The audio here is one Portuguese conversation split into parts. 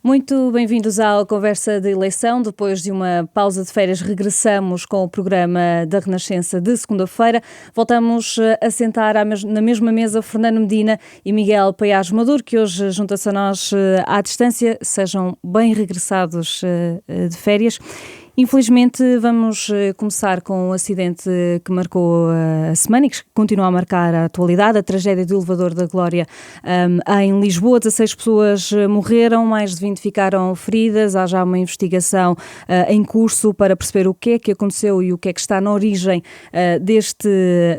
Muito bem-vindos à Conversa de Eleição. Depois de uma pausa de férias, regressamos com o programa da Renascença de segunda-feira. Voltamos a sentar na mesma mesa Fernando Medina e Miguel Paiás Maduro, que hoje juntam-se a nós à distância. Sejam bem regressados de férias. Infelizmente, vamos começar com um acidente que marcou a semana e que continua a marcar a atualidade. A tragédia do elevador da Glória em Lisboa. 16 pessoas morreram, mais de 20 ficaram feridas. Há já uma investigação em curso para perceber o que é que aconteceu e o que é que está na origem deste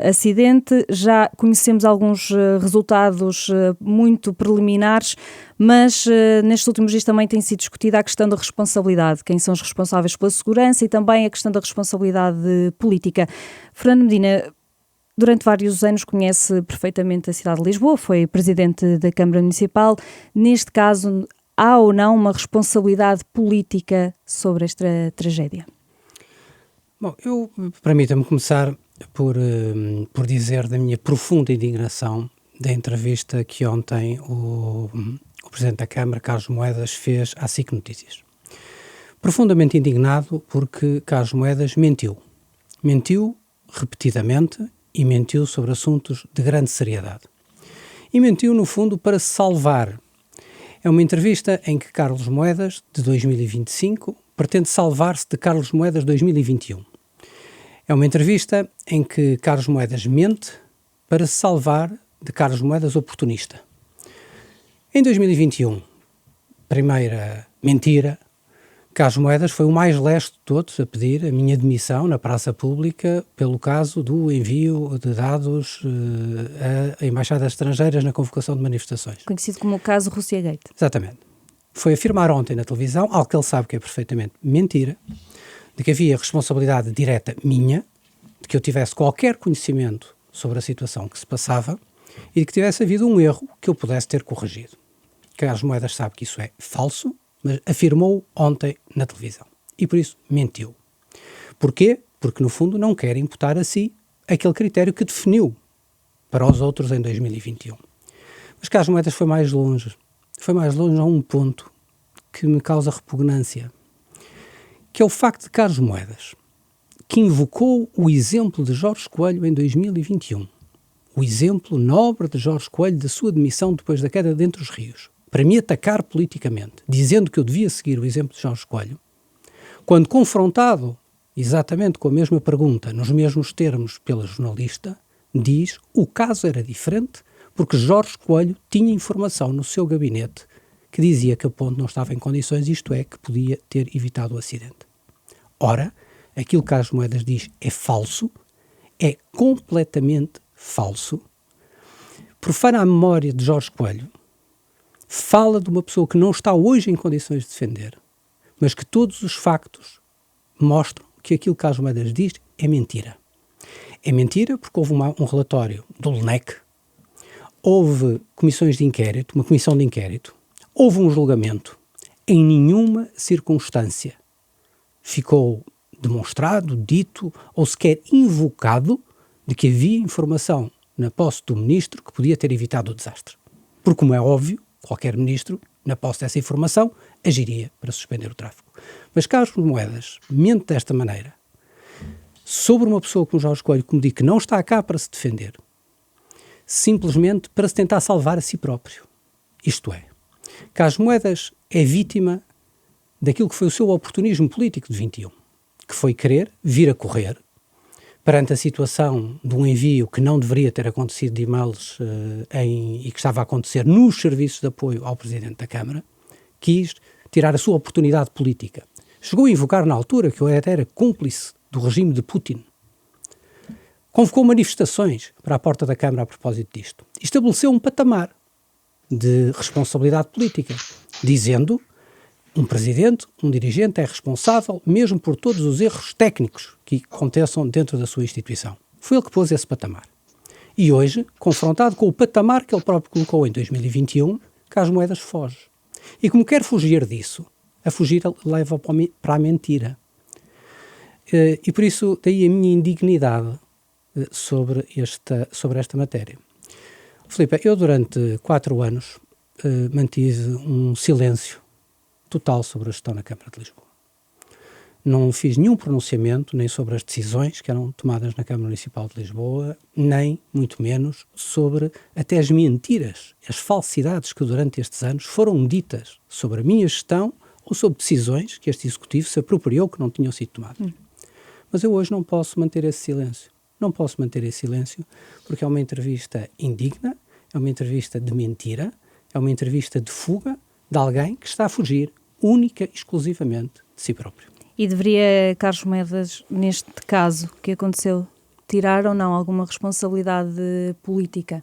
acidente. Já conhecemos alguns resultados muito preliminares, mas nestes últimos dias também tem sido discutida a questão da responsabilidade, quem são os responsáveis pela segurança e também a questão da responsabilidade política. Fernando Medina, durante vários anos conhece perfeitamente a cidade de Lisboa, foi presidente da Câmara Municipal. Neste caso, há ou não uma responsabilidade política sobre esta tragédia? Bom, permita-me começar por dizer da minha profunda indignação da entrevista que ontem o Presidente da Câmara, Carlos Moedas, fez à SIC Notícias. Profundamente indignado porque Carlos Moedas mentiu. Mentiu repetidamente e mentiu sobre assuntos de grande seriedade. E mentiu, no fundo, para se salvar. É uma entrevista em que Carlos Moedas, de 2025, pretende salvar-se de Carlos Moedas 2021. É uma entrevista em que Carlos Moedas mente para se salvar de Carlos Moedas oportunista. Em 2021, primeira mentira, Carlos Moedas foi o mais lesto de todos a pedir a minha demissão na praça pública pelo caso do envio de dados a embaixadas estrangeiras na convocação de manifestações. Conhecido como o caso Russiagate. Exatamente. Foi afirmar ontem na televisão, algo que ele sabe que é perfeitamente mentira, de que havia responsabilidade direta minha, de que eu tivesse qualquer conhecimento sobre a situação que se passava e de que tivesse havido um erro que eu pudesse ter corrigido. Carlos Moedas sabe que isso é falso, mas afirmou ontem na televisão. E por isso mentiu. Porquê? Porque no fundo não quer imputar a si aquele critério que definiu para os outros em 2021. Mas Carlos Moedas foi mais longe. Foi mais longe a um ponto que me causa repugnância, que é o facto de Carlos Moedas, que invocou o exemplo de Jorge Coelho em 2021, o exemplo nobre de Jorge Coelho da sua demissão depois da queda de Entre os Rios, para me atacar politicamente, dizendo que eu devia seguir o exemplo de Jorge Coelho, quando confrontado exatamente com a mesma pergunta, nos mesmos termos pela jornalista, diz o caso era diferente porque Jorge Coelho tinha informação no seu gabinete que dizia que a ponte não estava em condições, isto é, que podia ter evitado o acidente. Ora, aquilo que Carlos Moedas diz é falso, é completamente falso, profana a memória de Jorge Coelho, fala de uma pessoa que não está hoje em condições de defender, mas que todos os factos mostram que aquilo que Carlos Moedas diz é mentira. É mentira porque houve um relatório do LNEC, houve comissões de inquérito, uma comissão de inquérito, houve um julgamento. Em nenhuma circunstância ficou demonstrado, dito ou sequer invocado de que havia informação na posse do ministro que podia ter evitado o desastre. Porque, como é óbvio, qualquer ministro, na posse dessa informação, agiria para suspender o tráfego. Mas Carlos Moedas mente desta maneira sobre uma pessoa como Jorge Coelho, como digo, que não está cá para se defender, simplesmente para se tentar salvar a si próprio. Isto é, Carlos Moedas é vítima daquilo que foi o seu oportunismo político de 21, que foi querer vir a correr perante a situação de um envio que não deveria ter acontecido de e-mails e que estava a acontecer nos serviços de apoio ao Presidente da Câmara, quis tirar a sua oportunidade política. Chegou a invocar na altura que eu até era cúmplice do regime de Putin. Convocou manifestações para a porta da Câmara a propósito disto. Estabeleceu um patamar de responsabilidade política, dizendo um presidente, um dirigente é responsável mesmo por todos os erros técnicos que aconteçam dentro da sua instituição. Foi ele que pôs esse patamar. E hoje, confrontado com o patamar que ele próprio colocou em 2021, Carlos Moedas foge. E como quer fugir disso, a fugir leva para a mentira. E por isso, daí a minha indignidade sobre esta matéria. Filipe, eu durante 4 anos mantive um silêncio total sobre a gestão na Câmara de Lisboa. Não fiz nenhum pronunciamento nem sobre as decisões que eram tomadas na Câmara Municipal de Lisboa, nem, muito menos, sobre até as mentiras, as falsidades que durante estes anos foram ditas sobre a minha gestão ou sobre decisões que este Executivo se apropriou que não tinham sido tomadas. Mas eu hoje não posso manter esse silêncio. Não posso manter esse silêncio porque é uma entrevista indigna, é uma entrevista de mentira, é uma entrevista de fuga de alguém que está a fugir única e exclusivamente de si próprio. E deveria Carlos Moedas, neste caso que aconteceu, tirar ou não alguma responsabilidade política?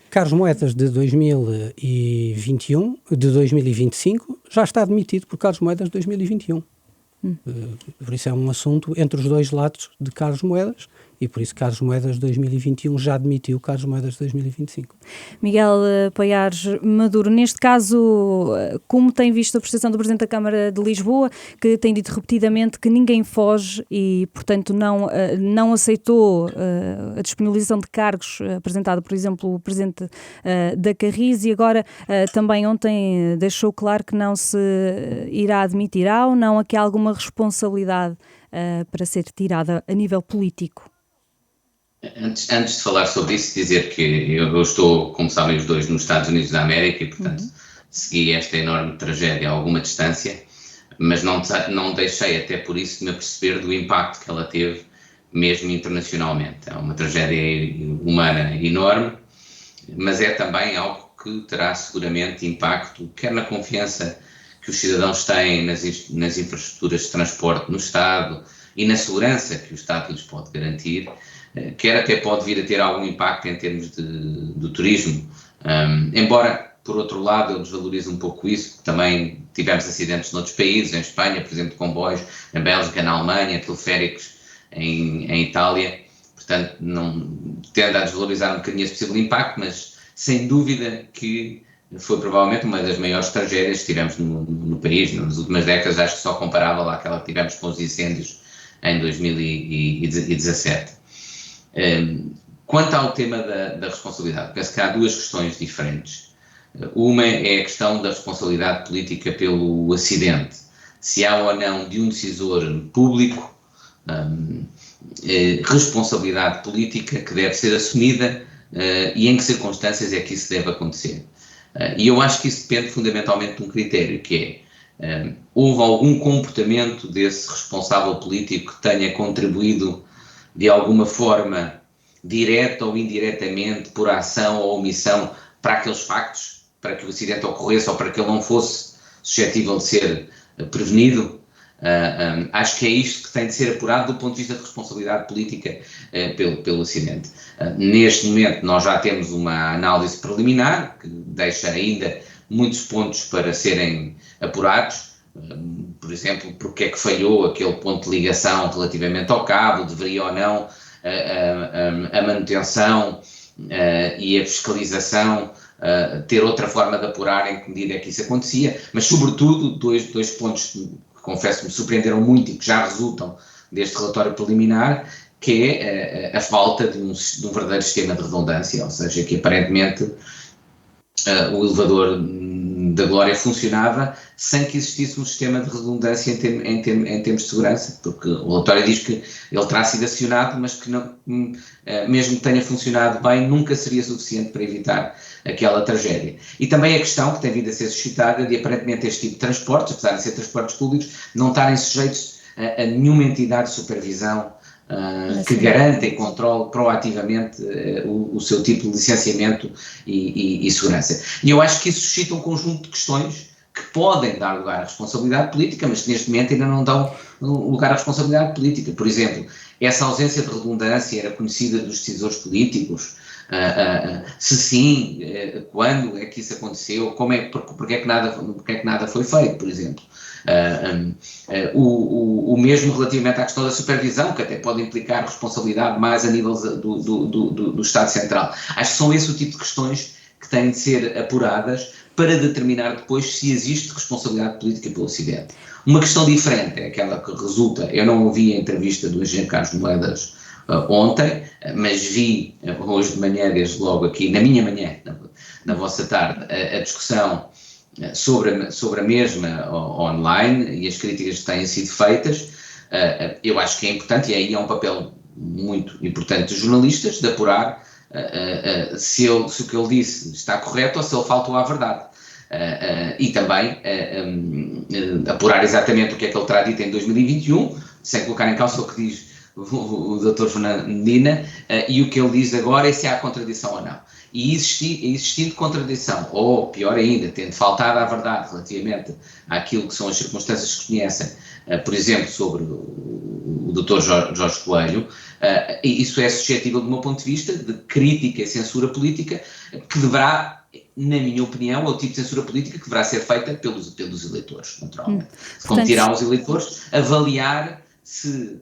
Carlos Moedas de 2021, de 2025, já está demitido por Carlos Moedas de 2021. Por isso é um assunto entre os dois lados de Carlos Moedas, e por isso Carlos Moedas de 2021 já demitiu Carlos Moedas de 2025. Miguel Paiares Maduro, neste caso, como tem visto a prestação do Presidente da Câmara de Lisboa, que tem dito repetidamente que ninguém foge e, portanto, não aceitou a disponibilização de cargos apresentada, por exemplo, o Presidente da Carris, e agora também ontem deixou claro que não se irá admitir. Há ou não aqui alguma responsabilidade para ser tirada a nível político? Antes de falar sobre isso, dizer que eu estou, como sabem os dois, nos Estados Unidos da América e, portanto, segui esta enorme tragédia a alguma distância, mas não deixei até por isso de me aperceber do impacto que ela teve, mesmo internacionalmente. É uma tragédia humana enorme, mas é também algo que terá seguramente impacto, quer na confiança que os cidadãos têm nas infraestruturas de transporte no Estado e na segurança que o Estado lhes pode garantir, quer até pode vir a ter algum impacto em termos do turismo. Embora, por outro lado, eu desvalorizo um pouco isso, porque também tivemos acidentes noutros países, em Espanha, por exemplo, de comboios, na Bélgica, na Alemanha, teleféricos em Itália, portanto, tendo a desvalorizar um bocadinho esse possível impacto, mas sem dúvida que foi provavelmente uma das maiores tragédias que tivemos no país. Nas últimas décadas, acho que só comparável àquela que tivemos com os incêndios em 2017. Quanto ao tema da responsabilidade, penso que há duas questões diferentes. Uma é a questão da responsabilidade política pelo acidente. Se há ou não de um decisor público responsabilidade política que deve ser assumida e em que circunstâncias é que isso deve acontecer. E eu acho que isso depende fundamentalmente de um critério, que é, houve algum comportamento desse responsável político que tenha contribuído de alguma forma, direta ou indiretamente, por ação ou omissão, para aqueles factos, para que o acidente ocorresse ou para que ele não fosse suscetível de ser prevenido. Acho que é isto que tem de ser apurado do ponto de vista de responsabilidade política pelo acidente. Neste momento nós já temos uma análise preliminar que deixa ainda muitos pontos para serem apurados. Por exemplo, porque é que falhou aquele ponto de ligação relativamente ao cabo, deveria ou não a manutenção e a fiscalização ter outra forma de apurar em que medida é que isso acontecia, mas sobretudo dois pontos que confesso que me surpreenderam muito e que já resultam deste relatório preliminar, que é a falta de um verdadeiro sistema de redundância, ou seja, que aparentemente o elevador da Glória funcionava sem que existisse um sistema de redundância em termos de segurança, porque o relatório diz que ele terá sido acionado, mas que não, mesmo que tenha funcionado bem, nunca seria suficiente para evitar aquela tragédia. E também a questão que tem vindo a ser suscitada de aparentemente este tipo de transportes, apesar de ser transportes públicos, não estarem sujeitos a nenhuma entidade de supervisão que garanta e controle proativamente o seu tipo de licenciamento e segurança. E eu acho que isso suscita um conjunto de questões que podem dar lugar à responsabilidade política, mas que neste momento ainda não dão lugar à responsabilidade política. Por exemplo, essa ausência de redundância era conhecida dos decisores políticos? Se sim, quando é que isso aconteceu? Porque é que nada foi feito, por exemplo? O mesmo relativamente à questão da supervisão, que até pode implicar responsabilidade mais a nível do Estado Central. Acho que são esse o tipo de questões que têm de ser apuradas para determinar depois se existe responsabilidade política pelo acidente. Uma questão diferente é aquela que resulta, eu não ouvi a entrevista do engenheiro Carlos Moedas ontem, mas vi hoje de manhã, desde logo aqui, na minha manhã, na vossa tarde, a discussão sobre a mesma online e as críticas que têm sido feitas, eu acho que é importante, e aí é um papel muito importante dos jornalistas, de apurar se o que ele disse está correto ou se ele faltou à verdade. E também apurar exatamente o que é que ele terá dito em 2021, sem colocar em causa o que diz o Dr. Fernando Medina, e o que ele diz agora é se há contradição ou não. E existindo contradição, ou pior ainda, tendo faltado à verdade relativamente àquilo que são as circunstâncias que se conhecem, por exemplo, sobre o Dr. Jorge Coelho, isso é suscetível, do meu ponto de vista, de crítica e censura política, que deverá, na minha opinião, é o tipo de censura política que deverá ser feita pelos eleitores, naturalmente. Competirá aos eleitores avaliar se,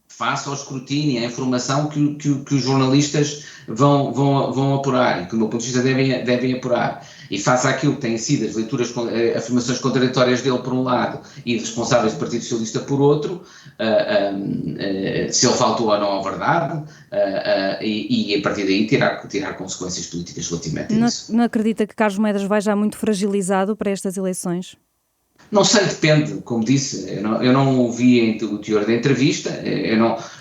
face ao escrutínio, à informação que os jornalistas vão apurar e que, do meu ponto de vista, devem apurar, e face àquilo que têm sido as leituras, afirmações contraditórias dele por um lado e responsáveis do Partido Socialista por outro, se ele faltou ou não à verdade, e a partir daí tirar consequências políticas relativamente a isso. Não acredita que Carlos Moedas vai já muito fragilizado para estas eleições? Não sei, depende, como disse, eu não ouvi o teor da entrevista,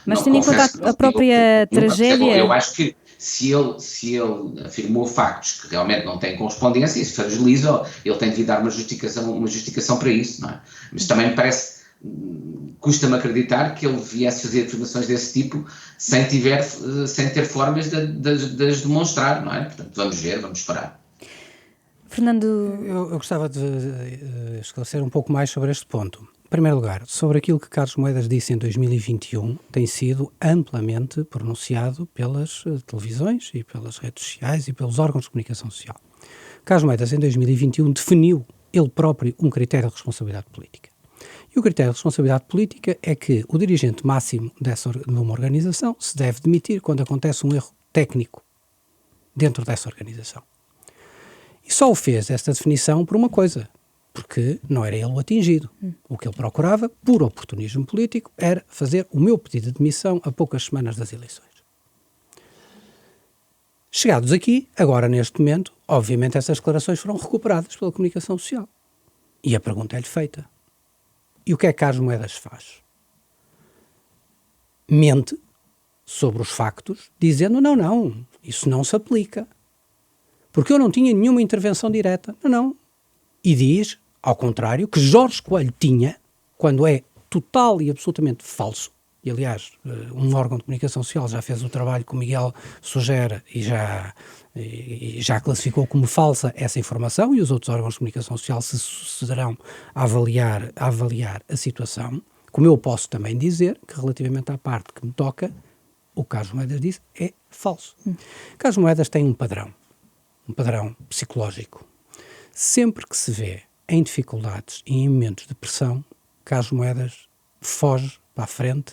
mas tendo em conta a própria tragédia... Eu acho que se ele afirmou factos que realmente não têm correspondência, isso fragiliza, ele tem de dar uma justificação para isso, não é? Mas também me parece, custa-me acreditar que ele viesse fazer afirmações desse tipo sem ter formas de as demonstrar, não é? Portanto, vamos ver, vamos esperar. Fernando... Eu gostava de esclarecer um pouco mais sobre este ponto. Em primeiro lugar, sobre aquilo que Carlos Moedas disse em 2021, tem sido amplamente pronunciado pelas televisões e pelas redes sociais e pelos órgãos de comunicação social. Carlos Moedas, em 2021, definiu ele próprio um critério de responsabilidade política. E o critério de responsabilidade política é que o dirigente máximo de uma organização se deve demitir quando acontece um erro técnico dentro dessa organização. E só o fez, esta definição, por uma coisa, porque não era ele o atingido. O que ele procurava, por oportunismo político, era fazer o meu pedido de demissão a poucas semanas das eleições. Chegados aqui, agora neste momento, obviamente essas declarações foram recuperadas pela comunicação social. E a pergunta é-lhe feita. E o que é que Carlos Moedas faz? Mente sobre os factos, dizendo não, isso não se aplica. Porque eu não tinha nenhuma intervenção direta. Não. E diz, ao contrário, que Jorge Coelho tinha, quando é total e absolutamente falso. E, aliás, um órgão de comunicação social já fez o trabalho que o Miguel sugere e já classificou como falsa essa informação, e os outros órgãos de comunicação social se sucederão a avaliar a situação. Como eu posso também dizer que, relativamente à parte que me toca, o Carlos Moedas disse é falso. Carlos Moedas tem um padrão psicológico. Sempre que se vê em dificuldades e em momentos de pressão, Carlos Moedas foge para a frente,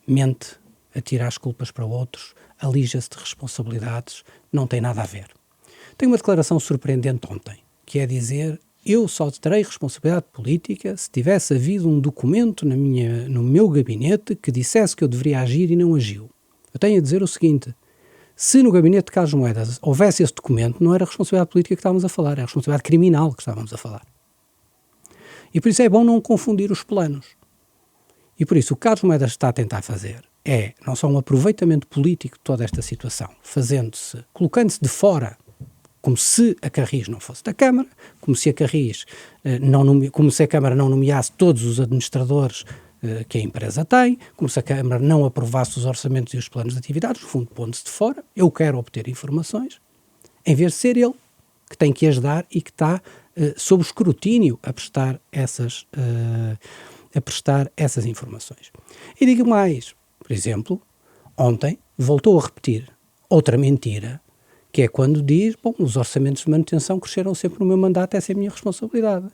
mente, atira as culpas para outros, alija-se de responsabilidades, não tem nada a ver. Tem uma declaração surpreendente ontem, que é dizer: eu só terei responsabilidade política se tivesse havido um documento no meu gabinete que dissesse que eu deveria agir e não agiu. Eu tenho a dizer o seguinte: se no gabinete de Carlos Moedas houvesse esse documento, não era responsabilidade política que estávamos a falar, era responsabilidade criminal que estávamos a falar. E por isso é bom não confundir os planos. E por isso o que Carlos Moedas está a tentar fazer é não só um aproveitamento político de toda esta situação, colocando-se de fora, como se a Carris não fosse da Câmara, como se a Câmara não nomeasse todos os administradores que a empresa tem, como se a Câmara não aprovasse os orçamentos e os planos de atividades, no fundo pondo-se de fora. Eu quero obter informações, em vez de ser ele que tem que as dar e que está sob escrutínio a prestar essas informações. E digo mais, por exemplo, ontem voltou a repetir outra mentira, que é quando diz: os orçamentos de manutenção cresceram sempre no meu mandato, essa é a minha responsabilidade.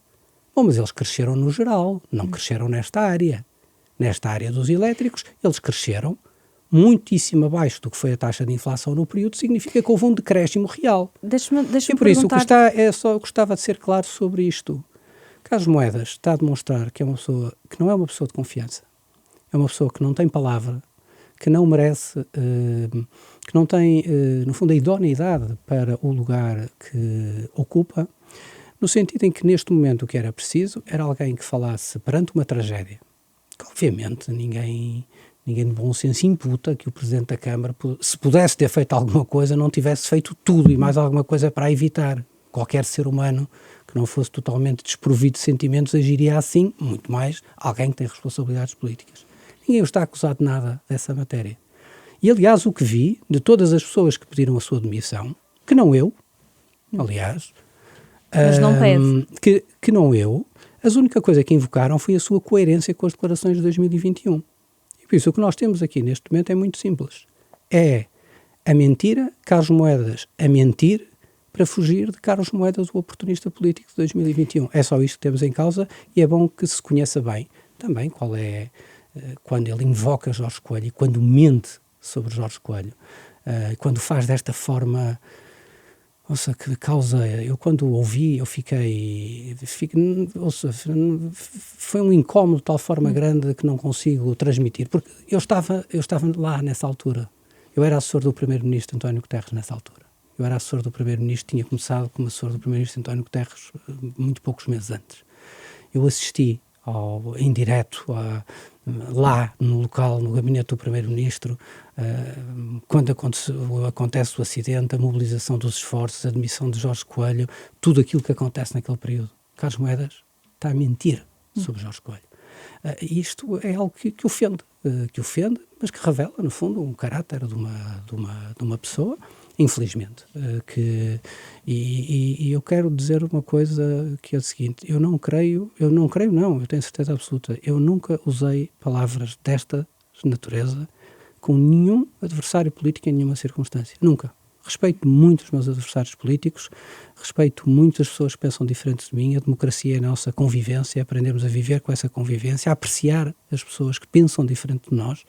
Mas eles cresceram no geral, não cresceram nesta área. Nesta área dos elétricos, eles cresceram muitíssimo abaixo do que foi a taxa de inflação no período, significa que houve um decréscimo real. Deixa-me e por isso, eu gostava de ser claro sobre isto. Carlos Moedas está a demonstrar que é uma pessoa que não é uma pessoa de confiança. É uma pessoa que não tem palavra, que não merece, que não tem, no fundo, a idoneidade para o lugar que ocupa, no sentido em que neste momento o que era preciso era alguém que falasse perante uma tragédia, que obviamente ninguém de bom senso imputa que o Presidente da Câmara, se pudesse ter feito alguma coisa, não tivesse feito tudo e mais alguma coisa para evitar. Qualquer ser humano que não fosse totalmente desprovido de sentimentos agiria assim, muito mais alguém que tem responsabilidades políticas. Ninguém está acusado de nada dessa matéria. E, aliás, o que vi de todas as pessoas que pediram a sua demissão, que não eu, aliás, mas não pede. Que não eu, a única coisa que invocaram foi a sua coerência com as declarações de 2021. E por isso o que nós temos aqui neste momento é muito simples. É a mentira, Carlos Moedas a mentir para fugir de Carlos Moedas, o oportunista político de 2021. É só isto que temos em causa e é bom que se conheça bem também qual é, quando ele invoca Jorge Coelho e quando mente sobre Jorge Coelho, quando faz desta forma, ouça, que causa, eu quando o ouvi, eu foi um incómodo de tal forma grande que não consigo transmitir, porque eu estava lá nessa altura, eu era assessor do Primeiro-Ministro António Guterres nessa altura. Eu era assessor do Primeiro-Ministro, tinha começado como assessor do Primeiro-Ministro António Guterres muito poucos meses antes. Eu assisti em direto lá no local, no gabinete do Primeiro-Ministro, quando acontece o acidente, a mobilização dos esforços, a demissão de Jorge Coelho, tudo aquilo que acontece naquele período. Carlos Moedas está a mentir sobre Jorge Coelho. Isto é algo que ofende, mas que revela, no fundo, um caráter de uma pessoa, infelizmente, e eu quero dizer uma coisa que é a seguinte, eu tenho certeza absoluta, eu nunca usei palavras desta natureza com nenhum adversário político em nenhuma circunstância, nunca. Respeito muito os meus adversários políticos, respeito muito as pessoas que pensam diferentes de mim, a democracia é a nossa convivência, aprendemos a viver com essa convivência, a apreciar as pessoas que pensam diferente de nós,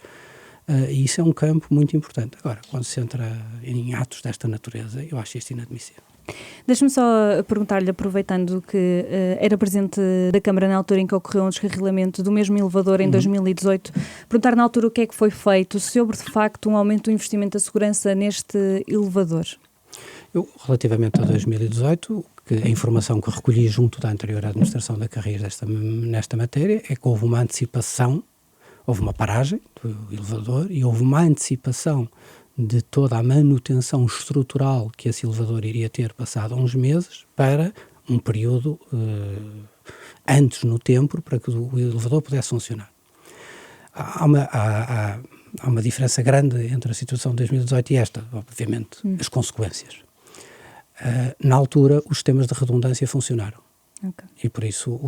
e isso é um campo muito importante. Agora, quando se entra em atos desta natureza, eu acho isto inadmissível. Deixe-me só perguntar-lhe, aproveitando que era presidente da Câmara na altura em que ocorreu um descarrilamento do mesmo elevador em 2018, perguntar na altura o que é que foi feito, se houve de facto um aumento do investimento da segurança neste elevador. Eu, relativamente a 2018, a informação que recolhi junto da anterior administração da Carris nesta matéria é que houve uma antecipação, houve uma paragem do elevador e houve uma antecipação de toda a manutenção estrutural que esse elevador iria ter passado uns meses para um período antes no tempo para que o elevador pudesse funcionar. Há uma diferença grande entre a situação de 2018 e esta, obviamente, as consequências. Na altura, os sistemas de redundância funcionaram. Okay. E por isso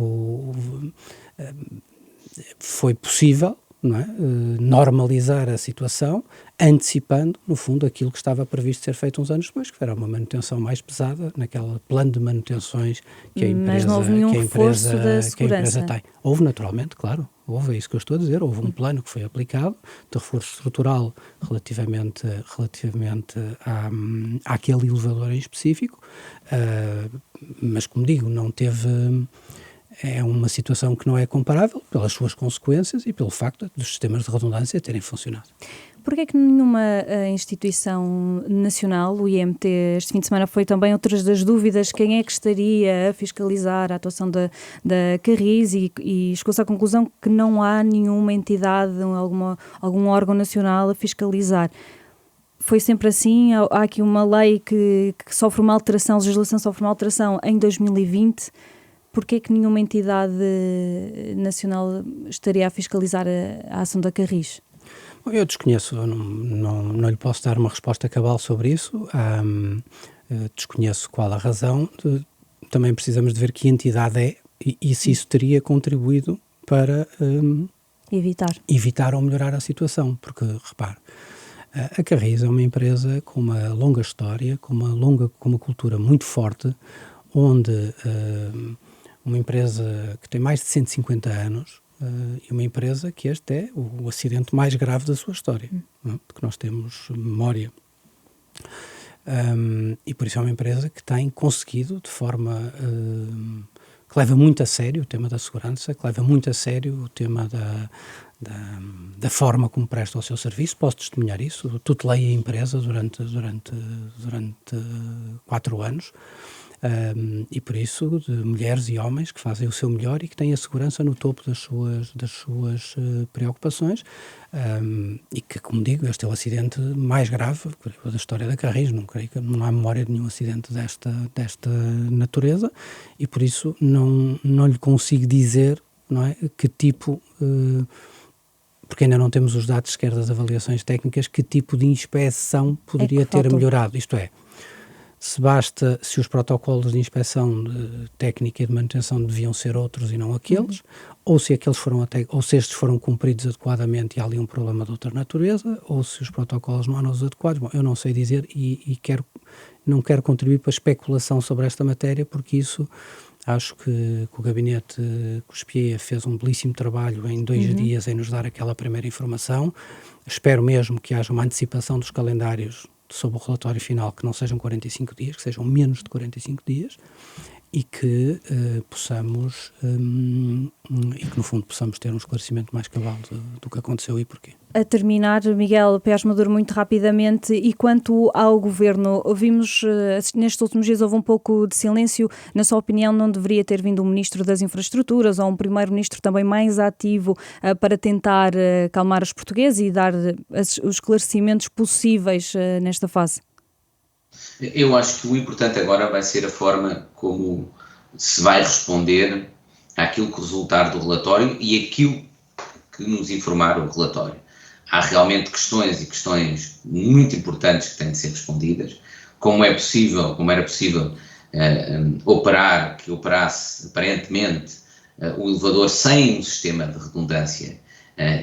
foi possível, não é, normalizar a situação, antecipando, no fundo, aquilo que estava previsto ser feito uns anos depois, que era uma manutenção mais pesada, naquele plano de manutenções que a empresa, mas não houve nenhum reforço da segurança. Tem. Houve, naturalmente, claro, é isso que eu estou a dizer, houve um plano que foi aplicado de reforço estrutural relativamente àquele elevador em específico, mas, como digo, não teve... É uma situação que não é comparável pelas suas consequências e pelo facto dos sistemas de redundância terem funcionado. Porquê é que nenhuma instituição nacional, o IMT, este fim de semana foi também outras das dúvidas, quem é que estaria a fiscalizar a atuação da Carris e chegou-se à conclusão que não há nenhuma entidade, algum órgão nacional a fiscalizar. Foi sempre assim? Há aqui uma lei que sofre uma alteração, a legislação sofre uma alteração em 2020. Porquê é que nenhuma entidade nacional estaria a fiscalizar a ação da Carris? Eu desconheço, não lhe posso dar uma resposta cabal sobre isso, desconheço qual a razão, também precisamos de ver que entidade é e se isso teria contribuído para evitar ou melhorar a situação, porque, repare, a Carris é uma empresa com uma longa história, com uma cultura muito forte, onde... uma empresa que tem mais de 150 anos e uma empresa que este é o acidente mais grave da sua história, de que nós temos memória. E por isso é uma empresa que tem conseguido de forma que leva muito a sério o tema da segurança, que leva muito a sério o tema da forma como presta o seu serviço. Posso testemunhar isso, tutelei a empresa durante 4 anos. E por isso, de mulheres e homens que fazem o seu melhor e que têm a segurança no topo das suas preocupações, e que, como digo, este é o acidente mais grave da história da Carris. Não creio que não há memória de nenhum acidente desta natureza, e por isso não lhe consigo dizer, não é, que tipo, porque ainda não temos os dados sequer das avaliações técnicas, que tipo de inspeção poderia ter melhorado. Isto é, se os protocolos de inspeção técnica e de manutenção deviam ser outros e não aqueles, ou se estes foram cumpridos adequadamente e há ali um problema de outra natureza, ou se os protocolos não eram os adequados. Bom, eu não sei dizer e não quero contribuir para a especulação sobre esta matéria, porque isso acho que o gabinete Cuspieia fez um belíssimo trabalho em 2 dias em nos dar aquela primeira informação. Espero mesmo que haja uma antecipação dos calendários sobre o relatório final, que não sejam 45 dias, que sejam menos de 45 dias, e que possamos, e que no fundo possamos ter um esclarecimento mais cabal do que aconteceu e porquê. A terminar, Miguel Paiás Maduro, muito rapidamente, e quanto ao Governo, ouvimos, nestes últimos dias houve um pouco de silêncio. Na sua opinião, não deveria ter vindo um Ministro das Infraestruturas ou um Primeiro-Ministro também mais ativo para tentar calmar os portugueses e dar os esclarecimentos possíveis nesta fase? Eu acho que o importante agora vai ser a forma como se vai responder àquilo que resultar do relatório e aquilo que nos informar o relatório. Há realmente questões muito importantes que têm de ser respondidas, como era possível que operasse aparentemente o elevador sem um sistema de redundância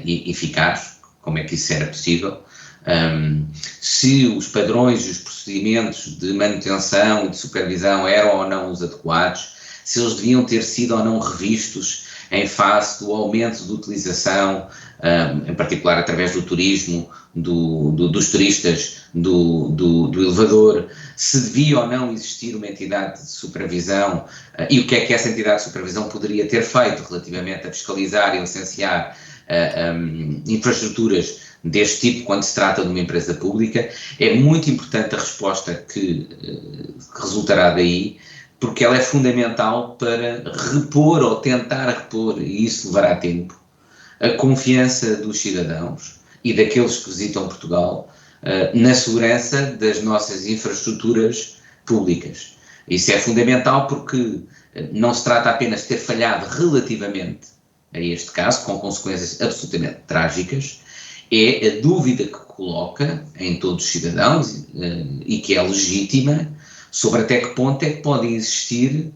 eficaz, como é que isso era possível. Se os padrões e os procedimentos de manutenção e de supervisão eram ou não os adequados, se eles deviam ter sido ou não revistos em face do aumento de utilização, em particular através do turismo, dos turistas do elevador, se devia ou não existir uma entidade de supervisão e o que é que essa entidade de supervisão poderia ter feito relativamente a fiscalizar e licenciar infraestruturas deste tipo quando se trata de uma empresa pública. É muito importante a resposta que resultará daí, porque ela é fundamental para repor ou tentar repor, e isso levará tempo, a confiança dos cidadãos e daqueles que visitam Portugal na segurança das nossas infraestruturas públicas. Isso é fundamental porque não se trata apenas de ter falhado relativamente a este caso, com consequências absolutamente trágicas, é a dúvida que coloca em todos os cidadãos e que é legítima sobre até que ponto é que podem existir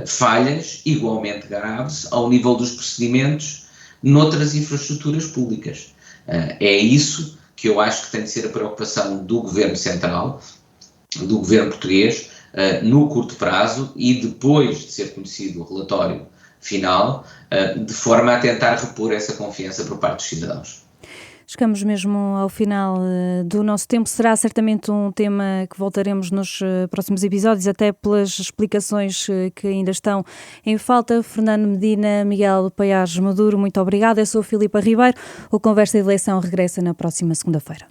falhas igualmente graves ao nível dos procedimentos noutras infraestruturas públicas. É isso que eu acho que tem de ser a preocupação do Governo Central, do Governo português, no curto prazo e depois de ser conhecido o relatório final, de forma a tentar repor essa confiança por parte dos cidadãos. Chegamos mesmo ao final do nosso tempo. Será certamente um tema que voltaremos nos próximos episódios, até pelas explicações que ainda estão em falta. Fernando Medina, Miguel Paiás Maduro, muito obrigada. Eu sou a Filipa Ribeiro. O Conversa de Eleição regressa na próxima segunda-feira.